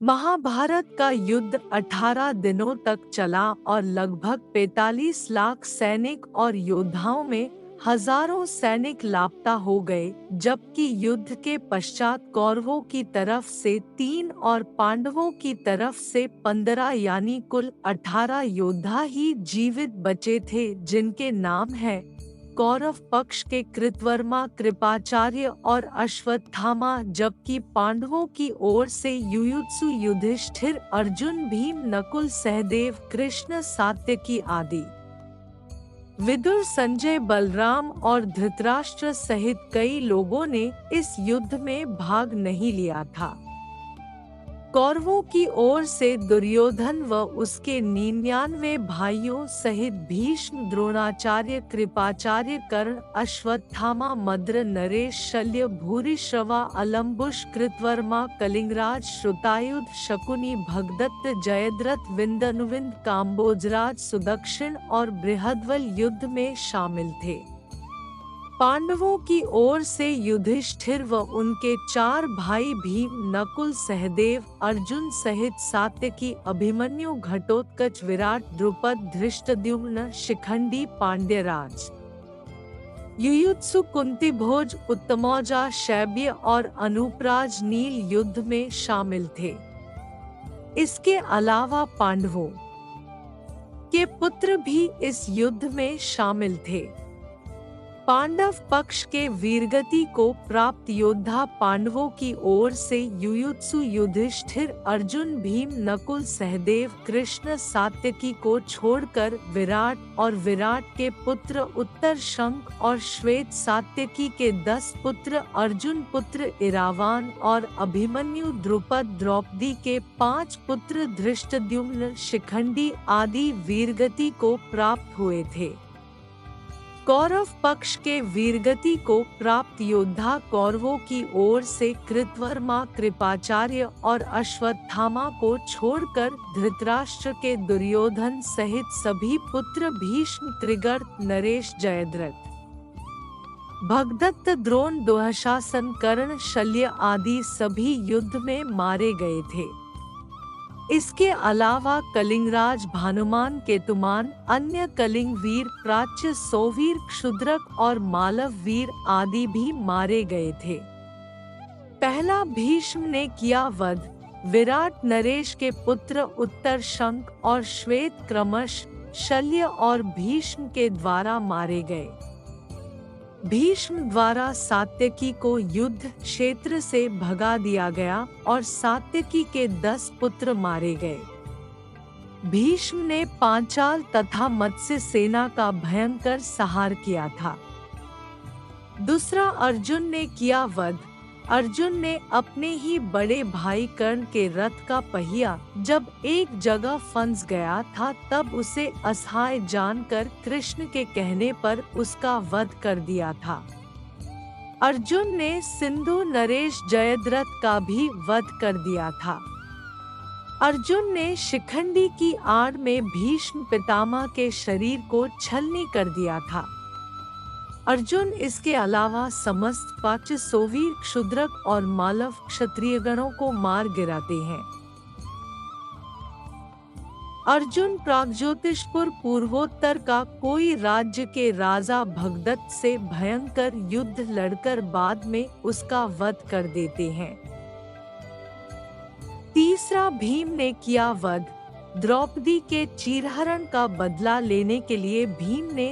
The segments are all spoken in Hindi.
महाभारत का युद्ध 18 दिनों तक चला और लगभग 45 लाख सैनिक और योद्धाओं में हजारों सैनिक लापता हो गए, जबकि युद्ध के पश्चात कौरवों की तरफ से 3 और पांडवों की तरफ से 15 यानी कुल 18 योद्धा ही जीवित बचे थे, जिनके नाम हैं कौरव पक्ष के कृतवर्मा, कृपाचार्य और अश्वत्थामा, जबकि पांडवों की ओर से युयुत्सु, युधिष्ठिर, अर्जुन, भीम, नकुल, सहदेव, कृष्ण, सात्यकी आदि। विदुर, संजय, बलराम और धृतराष्ट्र सहित कई लोगों ने इस युद्ध में भाग नहीं लिया था। कौरवों की ओर से दुर्योधन व उसके 99 भाइयों सहित भीष्म, द्रोणाचार्य, कृपाचार्य, कर्ण, अश्वत्थामा, मद्र, नरेश, शल्य, भूरिश्रवा, अलम्बुश, कृतवर्मा, कलिंगराज, श्रुतायुध, शकुनी, भगदत्त, जयद्रथ, विंदनुविंद, काम्बोजराज, सुदक्षिण और बृहद्बल युद्ध में शामिल थे। पांडवों की ओर से युधिष्ठिर व उनके 4 भाई भीम, नकुल, सहदेव, अर्जुन सहित सात्यकी, अभिमन्यु, घटोत्कच, विराट, द्रुपद, धृष्टद्युम्न, शिखंडी, पांड्यराज, युयुत्सु, कुंतीभोज, उत्तमौजा, शैब्य और अनूपराज नील युद्ध में शामिल थे। इसके अलावा पांडवों के पुत्र भी इस युद्ध में शामिल थे। पांडव पक्ष के वीरगति को प्राप्त योद्धा पांडवों की ओर से युयुत्सु, युधिष्ठिर, अर्जुन, भीम, नकुल, सहदेव, कृष्ण, सात्यकी को छोड़कर विराट और विराट के पुत्र उत्तर, शंख और श्वेत, सात्यकी के 10 पुत्र, अर्जुन पुत्र इरावान और अभिमन्यु, द्रुपद, द्रौपदी के 5 पुत्र, धृष्टद्युम्न, शिखंडी आदि वीरगति को प्राप्त हुए थे। कौरव पक्ष के वीरगति को प्राप्त योद्धा कौरवों की ओर से कृतवर्मा, कृपाचार्य और अश्वत्थामा को छोड़कर धृतराष्ट्र के दुर्योधन सहित सभी पुत्र, भीष्म, त्रिगर्त, नरेश, जयद्रथ, भगदत्त, द्रोण, दुःशासन, कर्ण, शल्य आदि सभी युद्ध में मारे गए थे। इसके अलावा कलिंगराज, भानुमान, केतुमान, अन्य कलिंग वीर, प्राच्य, सोवीर, क्षुद्रक और मालव वीर आदि भी मारे गए थे। पहला भीष्म ने किया वध। विराट, नरेश के पुत्र उत्तर, शंख और श्वेत क्रमश शल्य और भीष्म के द्वारा मारे गए। भीष्म द्वारा सात्यकी को युद्ध क्षेत्र से भगा दिया गया और सात्यकी के 10 पुत्र मारे गए। भीष्म ने पांचाल तथा मत्स्य सेना का भयंकर संहार किया था। दूसरा अर्जुन ने किया वध। अर्जुन ने अपने ही बड़े भाई कर्ण के रथ का पहिया जब एक जगह फंस गया था, तब उसे असहाय जानकर कृष्ण के कहने पर उसका वध कर दिया था। अर्जुन ने सिंधु, नरेश, जयद्रथ का भी वध कर दिया था। अर्जुन ने शिखंडी की आड़ में भीष्म पितामह के शरीर को छलनी कर दिया था। अर्जुन इसके अलावा समस्त पाच्य, सोवीर, क्षुद्रक और मालव क्षत्रिय गणों को मार गिराते हैं। अर्जुन प्रागज्योतिषपुर पूर्वोत्तर का कोई राज्य के राजा भगदत्त से भयंकर युद्ध लड़कर बाद में उसका वध कर देते हैं। तीसरा भीम ने किया वध। द्रौपदी के चीरहरण का बदला लेने के लिए भीम ने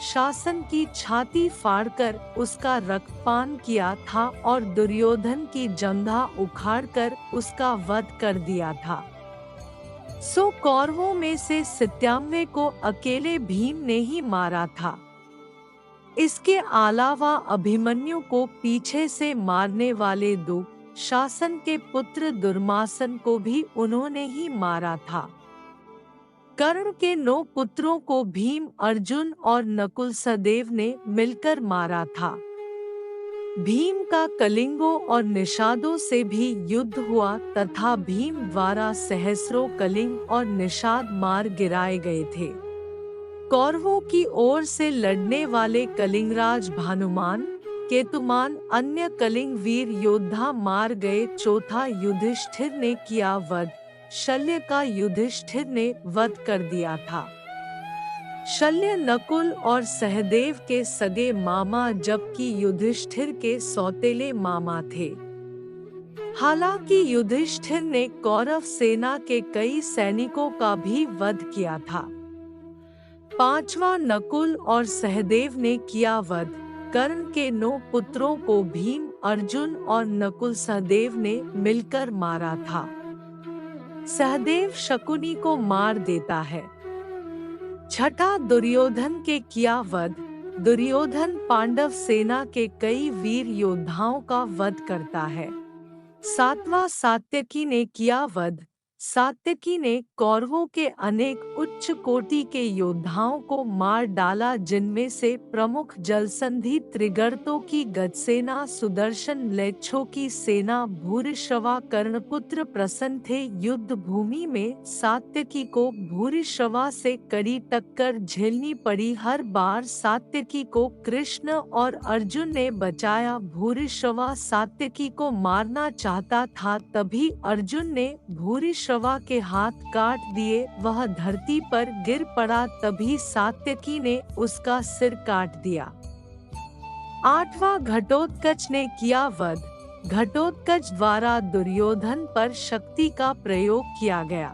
शासन की छाती फाड़कर उसका रक्तपान किया था और दुर्योधन की जंघा उखाड़कर उसका वध कर दिया था। सो कौरवों में से 97 को अकेले भीम ने ही मारा था। इसके अलावा अभिमन्यु को पीछे से मारने वाले शासन के पुत्र दुर्मासन को भी उन्होंने ही मारा था। कर्ण के 9 पुत्रों को भीम, अर्जुन और नकुल, सहदेव ने मिलकर मारा था। भीम का कलिंगों और निषादों से भी युद्ध हुआ तथा भीम द्वारा सहस्रों कलिंग और निषाद मार गिराए गए थे। कौरवों की ओर से लड़ने वाले कलिंगराज भानुमान, केतुमान अन्य कलिंग वीर योद्धा मार गए। चौथा, युधिष्ठिर ने किया वध। शल्य का युधिष्ठिर ने वध कर दिया था। शल्य नकुल और सहदेव के सगे मामा जबकि युधिष्ठिर के सौतेले मामा थे। हालांकि युधिष्ठिर ने कौरव सेना के कई सैनिकों का भी वध किया था। पांचवा, नकुल और सहदेव ने किया वध। कर्ण के 9 पुत्रों को भीम, अर्जुन और नकुल सहदेव ने मिलकर मारा था। सहदेव शकुनी को मार देता है। छठा, दुर्योधन के किया वध। दुर्योधन पांडव सेना के कई वीर योद्धाओं का वध करता है। सातवां, सात्यकी ने किया वध। सात्यकी ने कौरवों के अनेक उच्च कोटि के योद्धाओं को मार डाला, जिनमें से प्रमुख जलसंधि त्रिगर्तों की गजसेना, सुदर्शन म्लेच्छों की सेना, भूरिश्रवा कर्णपुत्र प्रसन्न थे। युद्ध भूमि में सात्यकी को भूरिश्रवा से कड़ी टक्कर झेलनी पड़ी। हर बार सात्यकी को कृष्ण और अर्जुन ने बचाया। भूरिश्रवा सात्यकी को मारना चाहता था, तभी अर्जुन ने भूरिश्रवा के हाथ काट दिए। वह धरती पर गिर पड़ा, तभी सात्यकी ने उसका सिर काट दिया। आठवां, घटोत्कच ने किया वध। घटोत्कच द्वारा दुर्योधन पर शक्ति का प्रयोग किया गया,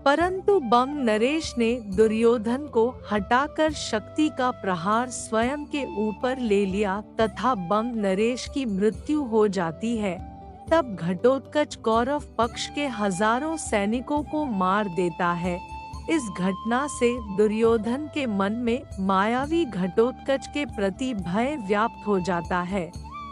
परंतु बंग नरेश ने दुर्योधन को हटाकर शक्ति का प्रहार स्वयं के ऊपर ले लिया तथा बंग नरेश की मृत्यु हो जाती है। तब घटोत्कच कौरव पक्ष के हजारों सैनिकों को मार देता है। इस घटना से दुर्योधन के मन में मायावी घटोत्कच के प्रति भय व्याप्त हो जाता है।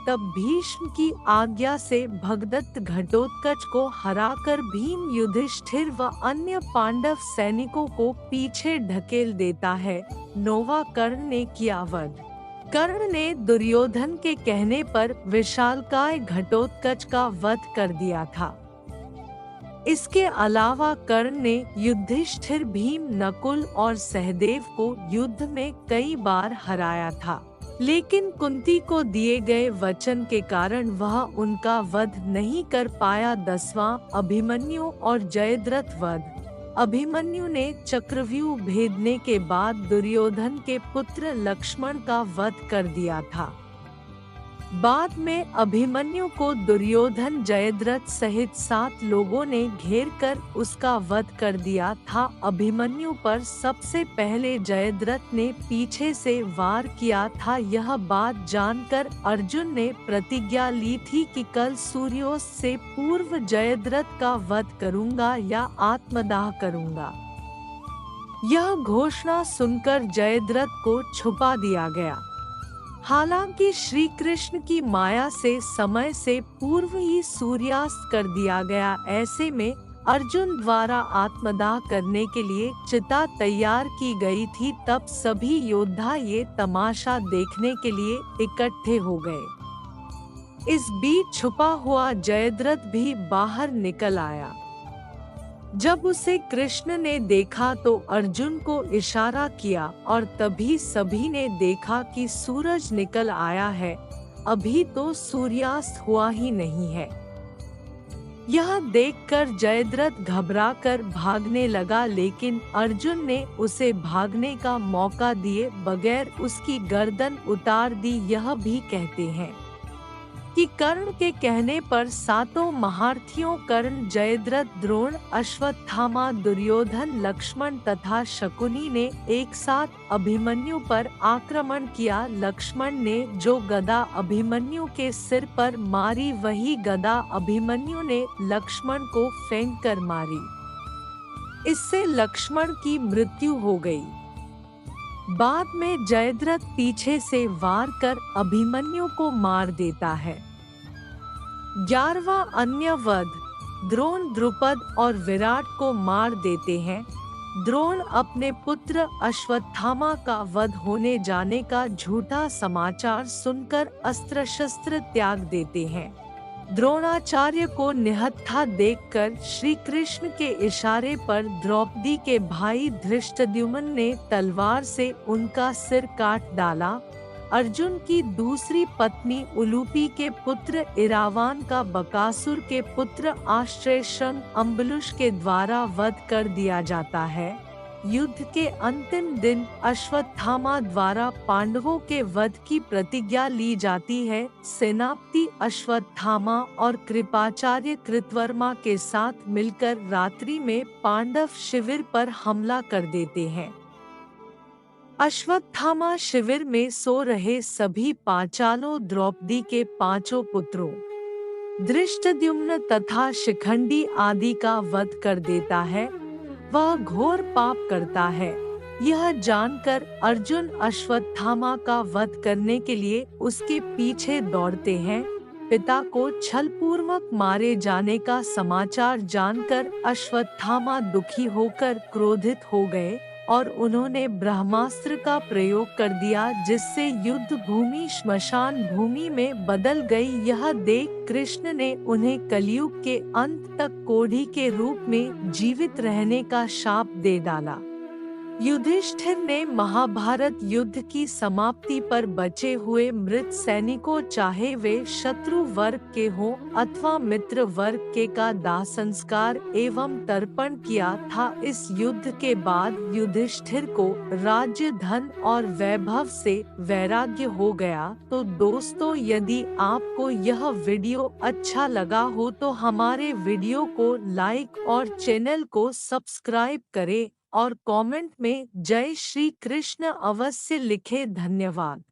तब भीष्म की आज्ञा से भगदत्त घटोत्कच को हराकर भीम, युधिष्ठिर व अन्य पांडव सैनिकों को पीछे ढकेल देता है। नौवां, कर्ण ने किया वध। कर्ण ने दुर्योधन के कहने पर विशालकाय घटोत्कच का वध कर दिया था। इसके अलावा कर्ण ने युधिष्ठिर, भीम, नकुल और सहदेव को युद्ध में कई बार हराया था, लेकिन कुंती को दिए गए वचन के कारण वह उनका वध नहीं कर पाया। 10वां, अभिमन्यु और जयद्रथ वध। अभिमन्यु ने चक्रव्यूह भेदने के बाद दुर्योधन के पुत्र लक्ष्मण का वध कर दिया था। बाद में अभिमन्यु को दुर्योधन, जयद्रथ सहित 7 लोगों ने घेर कर उसका वध कर दिया था। अभिमन्यु पर सबसे पहले जयद्रथ ने पीछे से वार किया था। यह बात जानकर अर्जुन ने प्रतिज्ञा ली थी कि कल सूर्योदय से पूर्व जयद्रथ का वध करूंगा या आत्मदाह करूंगा। यह घोषणा सुनकर जयद्रथ को छुपा दिया गया। हालांकि श्री कृष्ण की माया से समय से पूर्व ही सूर्यास्त कर दिया गया। ऐसे में अर्जुन द्वारा आत्मदाह करने के लिए चिता तैयार की गई थी। तब सभी योद्धा ये तमाशा देखने के लिए इकट्ठे हो गए। इस बीच छुपा हुआ जयद्रथ भी बाहर निकल आया। जब उसे कृष्ण ने देखा तो अर्जुन को इशारा किया और तभी सभी ने देखा कि सूरज निकल आया है, अभी तो सूर्यास्त हुआ ही नहीं है। यह देखकर जयद्रथ घबराकर भागने लगा, लेकिन अर्जुन ने उसे भागने का मौका दिए बगैर उसकी गर्दन उतार दी। यह भी कहते हैं कि कर्ण के कहने पर 7 महारथियों कर्ण, जयद्रथ, द्रोण, अश्वत्थामा, दुर्योधन, लक्ष्मण तथा शकुनी ने एक साथ अभिमन्यु पर आक्रमण किया। लक्ष्मण ने जो गदा अभिमन्यु के सिर पर मारी, वही गदा अभिमन्यु ने लक्ष्मण को फेंक कर मारी। इससे लक्ष्मण की मृत्यु हो गई। बाद में जयद्रथ पीछे से वार कर अभिमन्यु को मार देता है। 11वां, अन्य वध। द्रोण द्रुपद और विराट को मार देते हैं। द्रोण अपने पुत्र अश्वत्थामा का वध होने जाने का झूठा समाचार सुनकर अस्त्र शस्त्र त्याग देते हैं। द्रोणाचार्य को निहत्था देखकर श्री कृष्ण के इशारे पर द्रौपदी के भाई धृष्टद्युम्न ने तलवार से उनका सिर काट डाला। अर्जुन की दूसरी पत्नी उलूपी के पुत्र इरावान का बकासुर के पुत्र आश्रयशृंग अम्बुलुष के द्वारा वध कर दिया जाता है। युद्ध के अंतिम दिन अश्वत्थामा द्वारा पांडवों के वध की प्रतिज्ञा ली जाती है। सेनापति अश्वत्थामा और कृपाचार्य कृतवर्मा के साथ मिलकर रात्रि में पांडव शिविर पर हमला कर देते हैं। अश्वत्थामा शिविर में सो रहे सभी पांचालों द्रौपदी के पांचों पुत्रों धृष्टद्युम्न तथा शिखंडी आदि का वध कर देता है। वह घोर पाप करता है। यह जानकर अर्जुन अश्वत्थामा का वध करने के लिए उसके पीछे दौड़ते हैं। पिता को छलपूर्वक मारे जाने का समाचार जानकर अश्वत्थामा दुखी होकर क्रोधित हो गए और उन्होंने ब्रह्मास्त्र का प्रयोग कर दिया, जिससे युद्ध भूमि श्मशान भूमि में बदल गई। यह देख कृष्ण ने उन्हें कलयुग के अंत तक कोढ़ी के रूप में जीवित रहने का शाप दे डाला। युधिष्ठिर ने महाभारत युद्ध की समाप्ति पर बचे हुए मृत सैनिकों, चाहे वे शत्रु वर्ग के हों अथवा मित्र वर्ग के, का दाह संस्कार एवं तर्पण किया था। इस युद्ध के बाद युधिष्ठिर को राज्य, धन और वैभव से वैराग्य हो गया। तो दोस्तों, यदि आपको यह वीडियो अच्छा लगा हो तो हमारे वीडियो को लाइक और चैनल को सब्सक्राइब करें और कमेंट में जय श्री कृष्ण अवश्य लिखें। धन्यवाद।